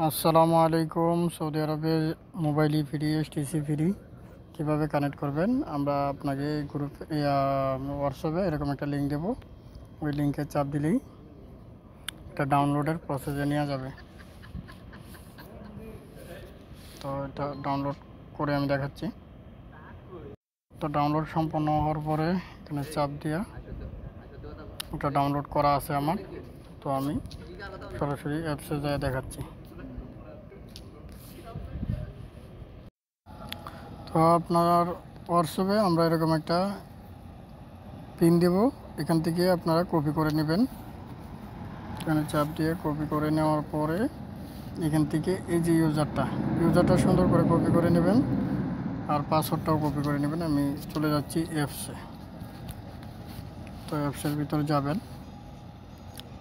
আসসালামু আলাইকুম। সৌদি আরবের মোবাইলই ফ্রি, এসটিসি ফ্রি কীভাবে কানেক্ট করবেন আমরা আপনাকে গ্রুপ হোয়াটসঅ্যাপে এরকম একটা লিঙ্ক দেবো। ওই লিঙ্কে চাপ দিলেই এটা ডাউনলোডের প্রসেসে নেওয়া যাবে। তো এটা ডাউনলোড করে আমি দেখাচ্ছি। তো ডাউনলোড সম্পন্ন হওয়ার পরে এখানে চাপ দিয়া ওটা ডাউনলোড করা আছে আমার। তো আমি সরাসরি অ্যাপসে যেয়ে দেখাচ্ছি। তো আপনার হোয়াটসঅ্যাপে আমরা এরকম একটা পিন দেব, এখান থেকে আপনারা কপি করে নেবেন। এখানে চাপ দিয়ে কপি করে নেওয়ার পরে এখান থেকে এই যে ইউজারটা সুন্দর করে কপি করে নেবেন, আর পাসওয়ার্ডটাও কপি করে নেবেন। আমি চলে যাচ্ছি অ্যাপসে। তো অ্যাপসের ভিতরে যাবেন।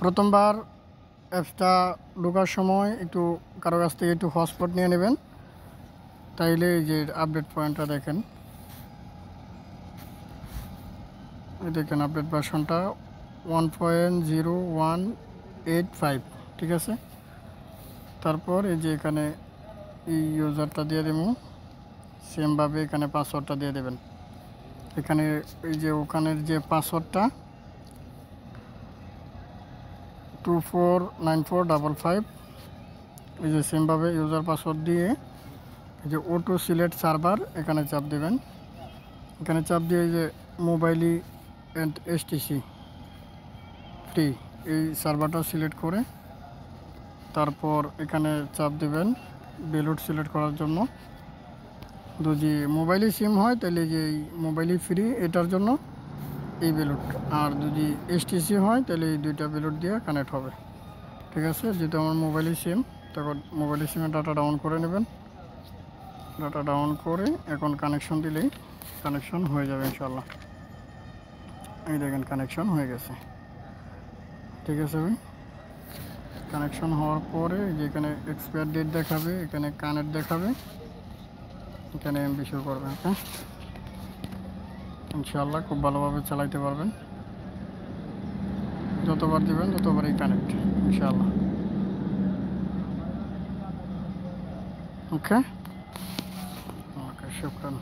প্রথমবার অ্যাপসটা ঢোকার সময় একটু কারো কাছ থেকে একটু হটস্পট নিয়ে নেবেন, তাইলে এই যে আপডেট পয়েন্টটা দেখেন, দেখেন আপডেট ভার্সনটা 1.0185, ঠিক আছে। তারপর এই যে এখানে এই ইউজারটা দিয়ে দেবো, সেমভাবে এখানে পাসওয়ার্ডটা দিয়ে দেবেন। এখানে এই যে ওখানের যে পাসওয়ার্ডটা 249455, এই যে সেমভাবে ইউজার পাসওয়ার্ড দিয়ে এই যে অটো সিলেক্ট সার্ভার এখানে চাপ দেবেন। এখানে চাপ দিয়ে এই যে মোবাইলি অ্যান্ড এসটিসি ফ্রি এই সার্ভারটা সিলেক্ট করে তারপর এখানে চাপ দেবেন বেলুট সিলেক্ট করার জন্য। যদি মোবাইলি সিম হয় তাহলে যে এই মোবাইলি ফ্রি এটার জন্য এই বেলুট, আর যদি এসটিসি হয় তাহলে এই দুইটা বেলুট দিয়ে কানেক্ট হবে, ঠিক আছে। যেহেতু আমার মোবাইলি সিম, তখন মোবাইলি সিমে ডাটা ডাউন করে নেবেন। ডাটা ডাউন করে এখন কানেকশন দিলেই কানেকশন হয়ে যাবে ইনশাল্লাহ। এই দেখেন কানেকশন হয়ে গেছে, ঠিক আছে ভাই। কানেকশন হওয়ার পরে যেখানে এক্সপায়ার ডেট দেখাবে, এখানে কানেক্ট দেখাবে, এখানে এমবি শো করবেন। হ্যাঁ, ইনশাআল্লাহ খুব ভালোভাবে চালাইতে পারবেন। যতবার দিবেন ততবারই কানেক্ট ইনশাআল্লাহ। ওকে, শুকরান।